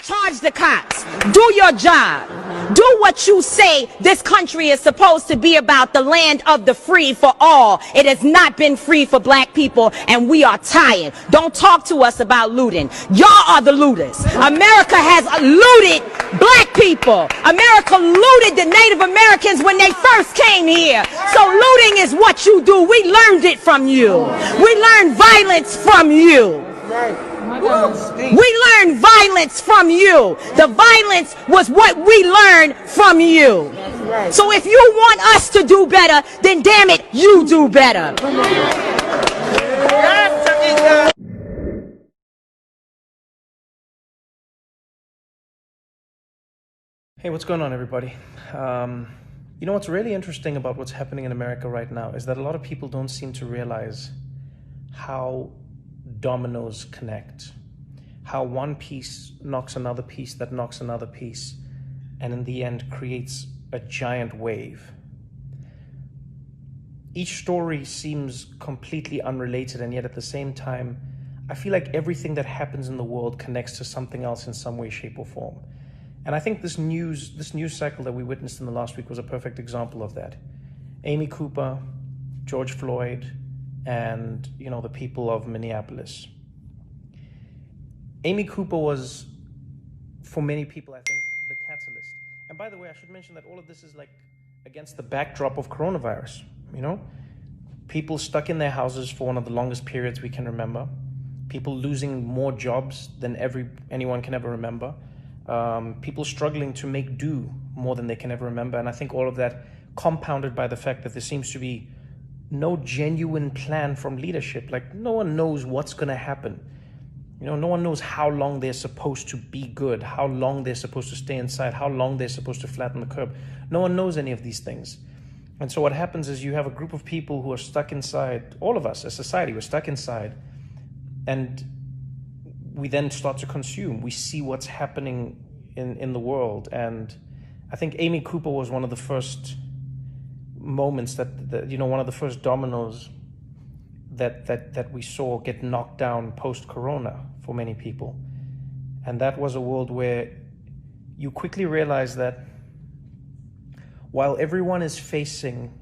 charge the cops. Do your job. Do what you say this country is supposed to be about, the land of the free for all. It has not been free for black people, and we are tired. Don't talk to us about looting. Y'all are the looters. America has looted black people. America looted the Native Americans when they first came here. So looting is what you do. We learned it from you. We learned violence from you. We learned violence from you. The violence was what we learned from you. So if you want us to do better, then damn it, you do better. Hey, what's going on, everybody? You know what's really interesting about what's happening in America right now is that a lot of people don't seem to realize how dominoes connect, how one piece knocks another piece that knocks another piece, and in the end creates a giant wave. Each story seems completely unrelated, and yet at the same time, I feel like everything that happens in the world connects to something else in some way, shape, or form. And I think this news cycle that we witnessed in the last week was a perfect example of that. Amy Cooper, George Floyd, and the people of Minneapolis. Amy Cooper was, for many people, I think, the catalyst. And by the way, I should mention that all of this is like against the backdrop of coronavirus. People stuck in their houses for one of the longest periods we can remember. People losing more jobs than anyone can ever remember. People struggling to make do more than they can ever remember. And I think all of that compounded by the fact that there seems to be no genuine plan from leadership. Like, no one knows what's going to happen. No one knows how long they're supposed to be good, how long they're supposed to stay inside, how long they're supposed to flatten the curve. No one knows any of these things. And so what happens is you have a group of people who are stuck inside. All of us as society, we're stuck inside. And we then start to consume. We see what's happening in the world. And I think Amy Cooper was one of the first moments that one of the first dominoes that we saw get knocked down post-corona for many people. And that was a world where you quickly realize that while everyone is facing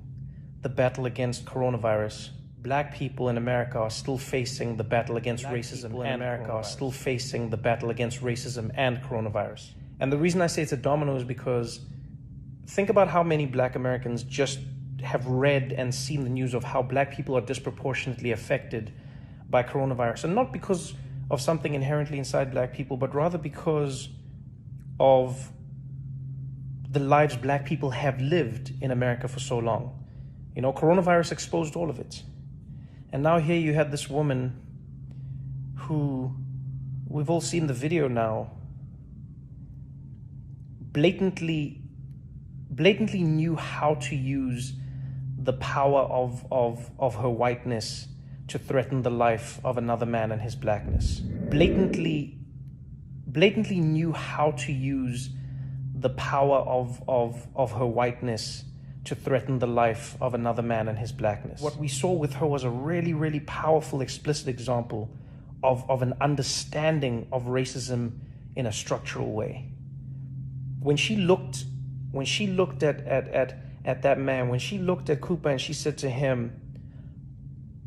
the battle against coronavirus, Black people in America are still facing the battle against racism, and America are still facing the battle against racism and coronavirus. And the reason I say it's a domino is because think about how many Black Americans just have read and seen the news of how Black people are disproportionately affected by coronavirus. And not because of something inherently inside Black people, but rather because of the lives Black people have lived in America for so long. Coronavirus exposed all of it. And now here you had this woman who, we've all seen the video now, blatantly knew how to use the power of her whiteness to threaten the life of another man and his blackness. Blatantly knew how to use the power of her whiteness to threaten the life of another man and his blackness. What we saw with her was a really, really powerful, explicit example of an understanding of racism in a structural way. When she looked at that man, when she looked at Cooper and she said to him,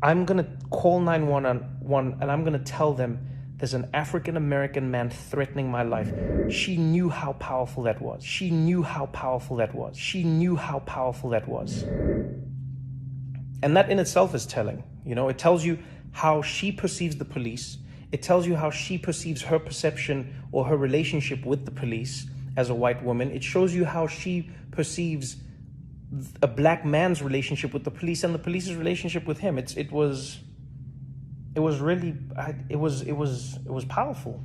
I'm gonna call 911 and I'm gonna tell them there's an African-American man threatening my life. She knew how powerful that was. She knew how powerful that was. She knew how powerful that was. And that in itself is telling. It tells you how she perceives the police. It tells you how she perceives her perception or her relationship with the police as a white woman. It shows you how she perceives a Black man's relationship with the police and the police's relationship with him. It was powerful.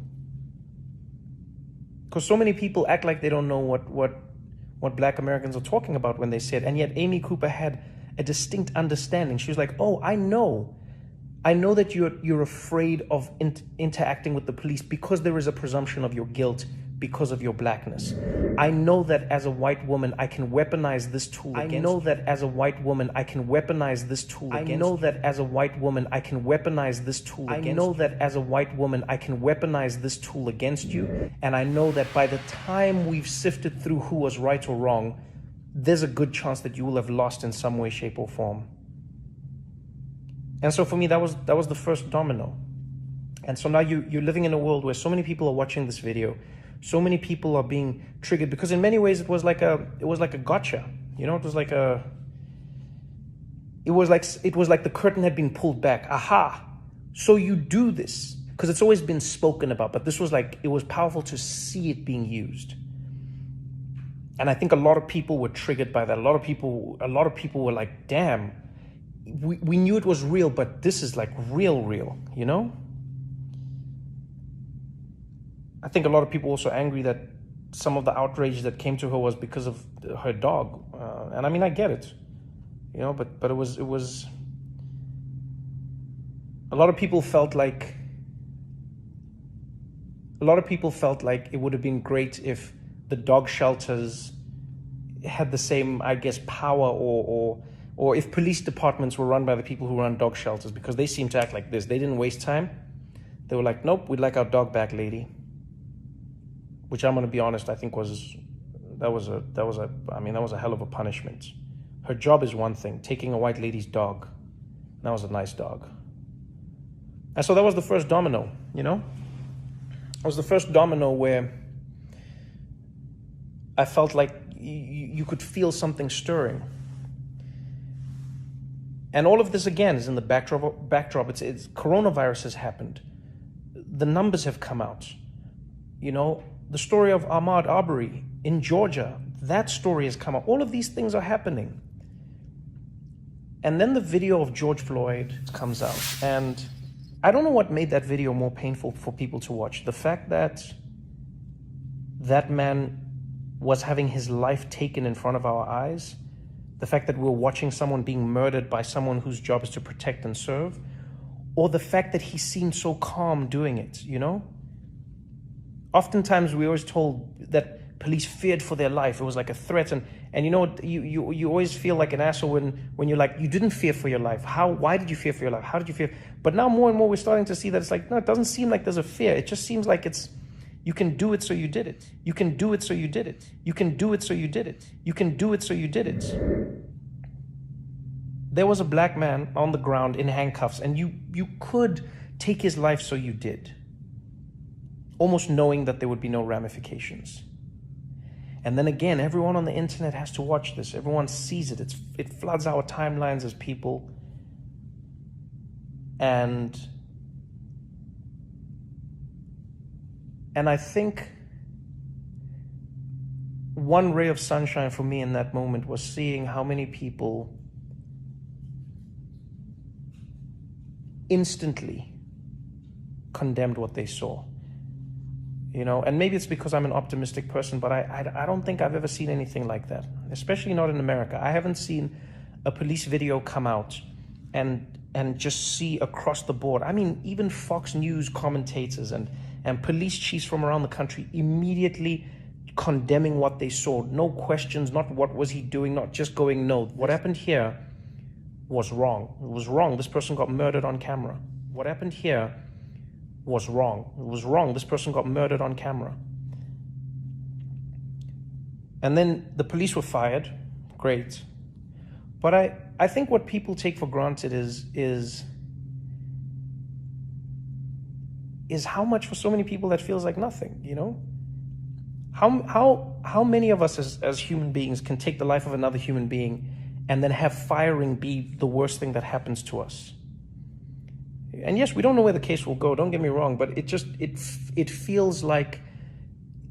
Because so many people act like they don't know what Black Americans are talking about when they say it, and yet Amy Cooper had a distinct understanding. She was like, oh, I know that you're afraid of interacting with the police because there is a presumption of your guilt because of your blackness. I know that as a white woman, I can weaponize this tool against you. I know that as a white woman, I can weaponize this tool against you. I know that as a white woman, I can weaponize this tool against you. I know that as a white woman, I can weaponize this tool against you. And I know that by the time we've sifted through who was right or wrong, there's a good chance that you will have lost in some way, shape, or form. And so for me, that was the first domino. And so now you're living in a world where so many people are watching this video. So many people are being triggered because in many ways it was like a gotcha. You know, it was like the curtain had been pulled back. Aha. So you do this because it's always been spoken about, but this was like, it was powerful to see it being used. And I think a lot of people were triggered by that. A lot of people were like, damn, we knew it was real, but this is like real, you know? I think a lot of people were also angry that some of the outrage that came to her was because of her dog. And I mean, I get it, you know, but it was, a lot of people felt like it would have been great if the dog shelters had the same, I guess, power or if police departments were run by the people who run dog shelters, because they seem to act like this. They didn't waste time. They were like, nope, we'd like our dog back, lady. Which I'm going to be honest, I think was a hell of a punishment. Her job is one thing, taking a white lady's dog. That was a nice dog. And so that was the first domino, you know? It was the first domino where I felt like you could feel something stirring. And all of this, again, is in the backdrop. It's coronavirus has happened. The numbers have come out. You know, the story of Ahmaud Arbery in Georgia, that story has come out. All of these things are happening. And then the video of George Floyd comes out. And I don't know what made that video more painful for people to watch. The fact that that man was having his life taken in front of our eyes, the fact that we're watching someone being murdered by someone whose job is to protect and serve, or the fact that he seemed so calm doing it, you know? Oftentimes we always told that police feared for their life. It was like a threat. And you know, you always feel like an asshole when you're like, you didn't fear for your life. Why did you fear for your life? How did you fear? But now more and more we're starting to see that it's like, no, it doesn't seem like there's a fear. It just seems like you can do it, so you did it. You can do it, so you did it. You can do it, so you did it. You can do it, so you did it. There was a black man on the ground in handcuffs, and you could take his life, so you did. Almost knowing that there would be no ramifications. And then again, everyone on the internet has to watch this. Everyone sees it. It floods our timelines as people. And I think one ray of sunshine for me in that moment was seeing how many people instantly condemned what they saw. You know, and maybe it's because I'm an optimistic person, but I don't think I've ever seen anything like that, especially not in America. I haven't seen a police video come out and just see across the board. I mean, even Fox News commentators and police chiefs from around the country immediately condemning what they saw. No questions, not what was he doing, not just going, no, what happened here was wrong. It was wrong. This person got murdered on camera. What happened here was wrong. It was wrong. This person got murdered on camera. And then the police were fired. Great. But I think what people take for granted is how much for so many people that feels like nothing, you know? How many of us as human beings can take the life of another human being and then have firing be the worst thing that happens to us? And yes, we don't know where the case will go, don't get me wrong, but it feels like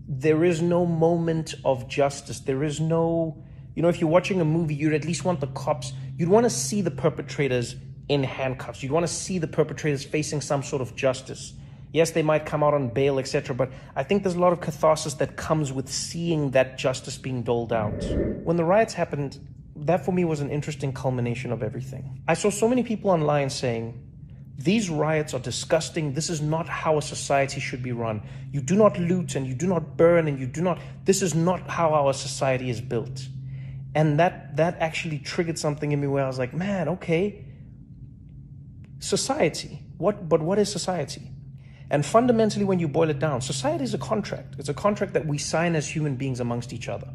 there is no moment of justice. There is no, you know, if you're watching a movie, you'd at least want the cops, you'd want to see the perpetrators in handcuffs. You'd want to see the perpetrators facing some sort of justice. Yes, they might come out on bail, etc., but I think there's a lot of catharsis that comes with seeing that justice being doled out. When the riots happened, that for me was an interesting culmination of everything. I saw so many people online saying, These riots are disgusting. This is not how a society should be run. You do not loot and you do not burn and you do not, this is not how our society is built. And that actually triggered something in me where I was like, man, okay, society, but what is society? And fundamentally, when you boil it down, society is a contract. It's a contract that we sign as human beings amongst each other.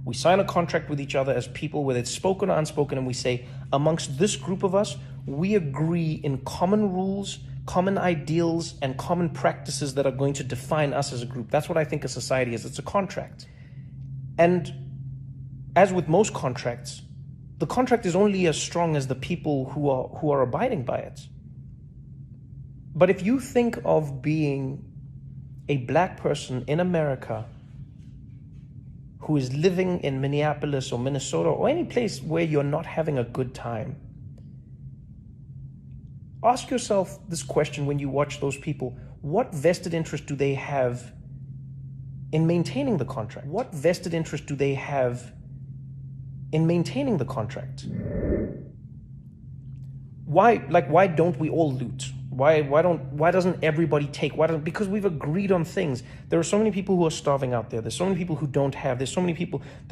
We sign a contract with each other as people, whether it's spoken or unspoken, and we say, amongst this group of us, we agree in common rules, common ideals, and common practices that are going to define us as a group. That's what I think a society is. It's a contract. And as with most contracts, the contract is only as strong as the people who are abiding by it. But if you think of being a black person in America who is living in Minneapolis or Minnesota or any place where you're not having a good time, ask yourself this question when you watch those people. What vested interest do they have in maintaining the contract? What vested interest do they have in maintaining the contract? Why don't we all loot? Why doesn't everybody take? Because we've agreed on things. There are so many people who are starving out there. There's so many people who don't have. There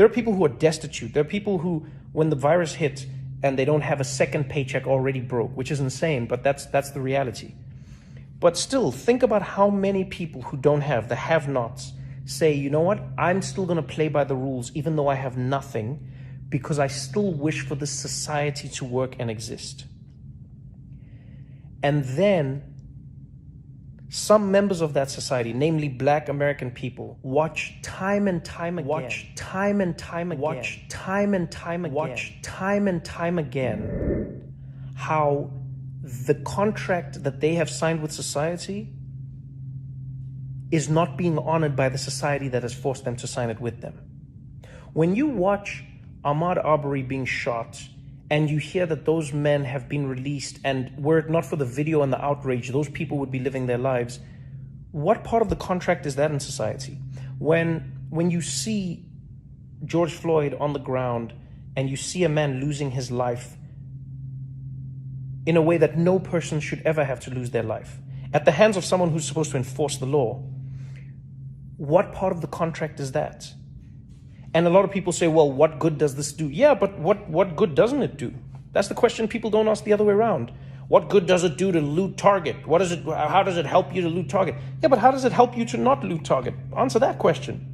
are people who are destitute. There are people who, when the virus hit and they don't have a second paycheck, already broke, which is insane, but that's the reality. But still, think about how many people who don't have, the have-nots, say, you know what, I'm still going to play by the rules even though I have nothing, because I still wish for this society to work and exist. And then some members of that society, namely black American people, watch time and time again how the contract that they have signed with society is not being honored by the society that has forced them to sign it with them. When you watch Ahmaud Arbery being shot, and you hear that those men have been released, and were it not for the video and the outrage, those people would be living their lives. What part of the contract is that in society? When you see George Floyd on the ground and you see a man losing his life in a way that no person should ever have to lose their life, at the hands of someone who's supposed to enforce the law, what part of the contract is that? And a lot of people say, well, what good does this do? Yeah, but what good doesn't it do? That's the question people don't ask the other way around. What good does it do to loot Target? How does it help you to loot Target? Yeah, but how does it help you to not loot Target? Answer that question.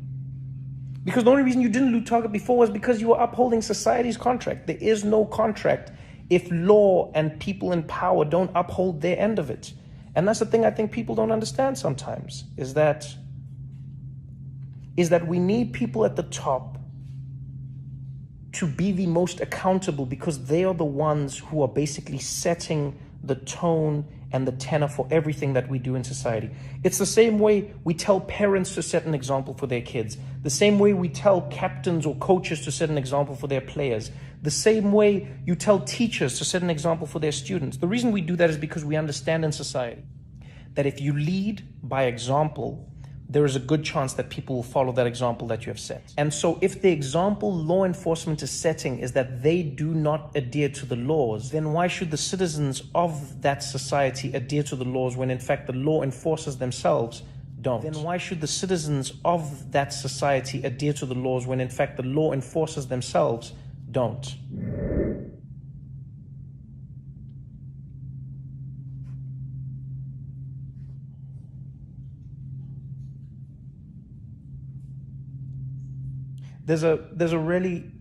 Because the only reason you didn't loot Target before was because you were upholding society's contract. There is no contract if law and people in power don't uphold their end of it. And that's the thing I think people don't understand sometimes, is that we need people at the top to be the most accountable, because they are the ones who are basically setting the tone and the tenor for everything that we do in society. It's the same way we tell parents to set an example for their kids, the same way we tell captains or coaches to set an example for their players, the same way you tell teachers to set an example for their students. The reason we do that is because we understand in society that if you lead by example, there is a good chance that people will follow that example that you have set. And so if the example law enforcement is setting is that they do not adhere to the laws, then why should the citizens of that society adhere to the laws when in fact the law enforcers themselves don't? Then why should the citizens of that society adhere to the laws when in fact the law enforcers themselves don't? There's a really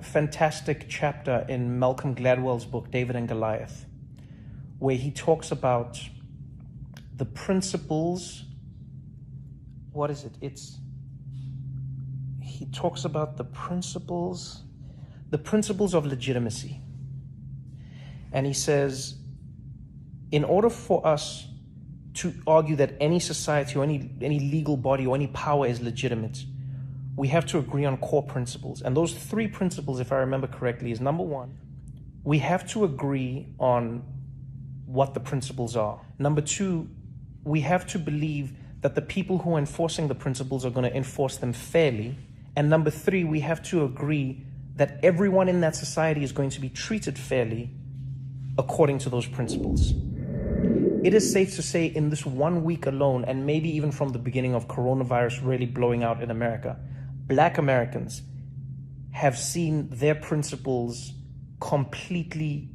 fantastic chapter in Malcolm Gladwell's book, David and Goliath, where he talks about the principles. What is it? He talks about the principles of legitimacy. And he says, in order for us to argue that any society or any legal body or any power is legitimate, we have to agree on core principles. And those three principles, if I remember correctly, is number one, we have to agree on what the principles are. Number two, we have to believe that the people who are enforcing the principles are going to enforce them fairly. And number three, we have to agree that everyone in that society is going to be treated fairly according to those principles. It is safe to say in this 1 week alone, and maybe even from the beginning of coronavirus really blowing out in America, Black Americans have seen their principles completely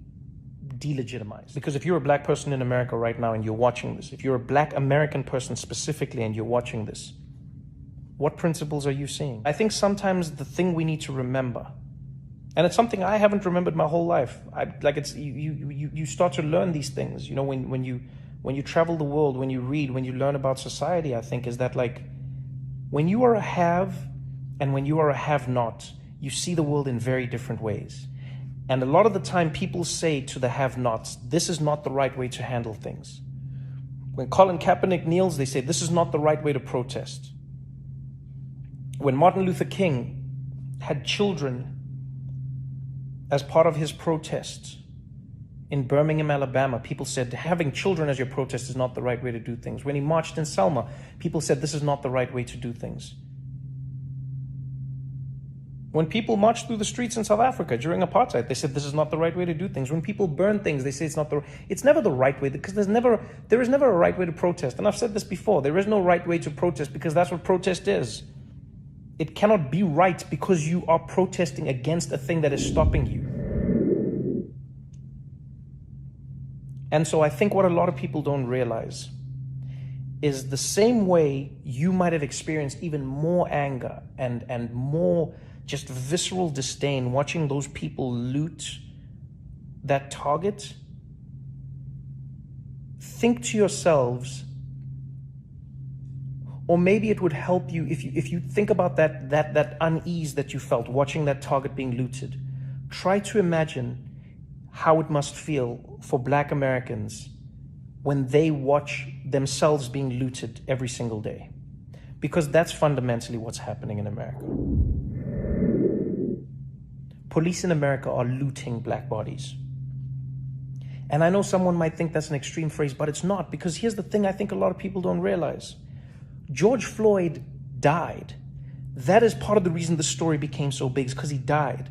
delegitimized. Because if you're a Black person in America right now and you're watching this, if you're a Black American person specifically and you're watching this, what principles are you seeing? I think sometimes the thing we need to remember, and it's something I haven't remembered my whole life. You start to learn these things, you know, when you travel the world, when you read, when you learn about society, I think is that like, when you are a have and when you are a have-not, you see the world in very different ways. And a lot of the time people say to the have-nots, this is not the right way to handle things. When Colin Kaepernick kneels, they say, this is not the right way to protest. When Martin Luther King had children as part of his protest in Birmingham, Alabama, people said having children as your protest is not the right way to do things. When he marched in Selma, people said this is not the right way to do things. When people marched through the streets in South Africa during apartheid, they said this is not the right way to do things. When people burn things, they say it's never the right way, because there is never a right way to protest. And I've said this before, there is no right way to protest, because that's what protest is. It cannot be right because you are protesting against a thing that is stopping you. And so I think what a lot of people don't realize is the same way you might have experienced even more anger and more just visceral disdain watching those people loot that Target. Think to yourselves, or maybe it would help you if you think about that unease that you felt watching that Target being looted. Try to imagine how it must feel for Black Americans when they watch themselves being looted every single day. Because that's fundamentally what's happening in America. Police in America are looting Black bodies. And I know someone might think that's an extreme phrase, but it's not, because here's the thing I think a lot of people don't realize. George Floyd died. That is part of the reason the story became so big, is because he died.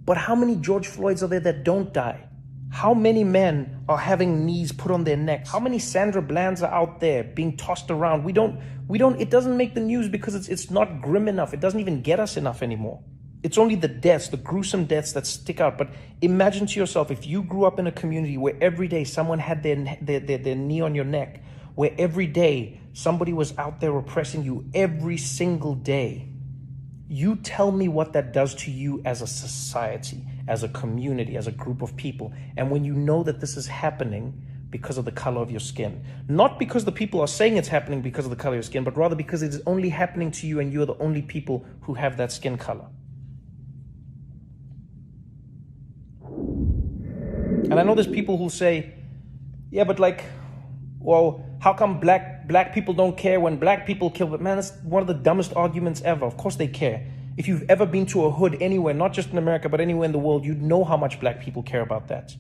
But how many George Floyds are there that don't die? How many men are having knees put on their necks? How many Sandra Blands are out there being tossed around? It doesn't make the news because it's not grim enough. It doesn't even get us enough anymore. It's only the deaths, the gruesome deaths that stick out. But imagine to yourself, if you grew up in a community where every day someone had their knee on your neck, where every day somebody was out there oppressing you every single day. You tell me what that does to you as a society, as a community, as a group of people. And when you know that this is happening because of the color of your skin, not because the people are saying it's happening because of the color of your skin, but rather because it is only happening to you and you're the only people who have that skin color. And I know there's people who say, yeah, but like, well, how come black people don't care when Black people kill? But man, that's one of the dumbest arguments ever. Of course they care. If you've ever been to a hood anywhere, not just in America, but anywhere in the world, you'd know how much Black people care about that.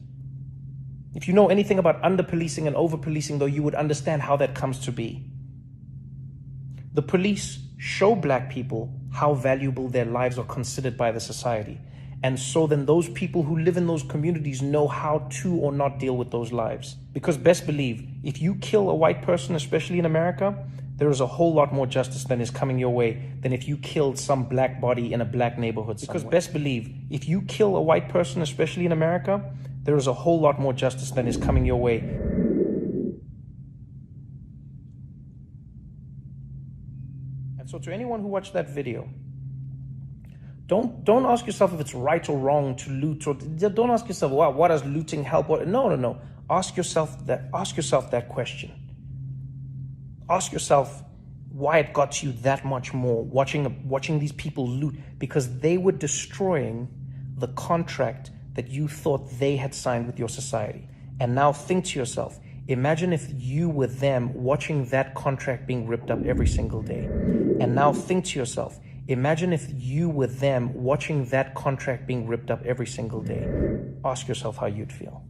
If you know anything about under-policing and over-policing, though, you would understand how that comes to be. The police show Black people how valuable their lives are considered by the society. And so then those people who live in those communities know how to or not deal with those lives. Because best believe, if you kill a white person, especially in America, there is a whole lot more justice than is coming your way than if you killed some Black body in a Black neighborhood somewhere. Because best believe, if you kill a white person, especially in America, there is a whole lot more justice than is coming your way. And so to anyone who watched that video, Don't ask yourself if it's right or wrong to loot, or don't ask yourself, wow, what does looting help? No. Ask yourself that question. Ask yourself why it got you that much more watching these people loot, because they were destroying the contract that you thought they had signed with your society. And now think to yourself, imagine if you were them watching that contract being ripped up every single day. And now think to yourself, imagine if you were them watching that contract being ripped up every single day. Ask yourself how you'd feel.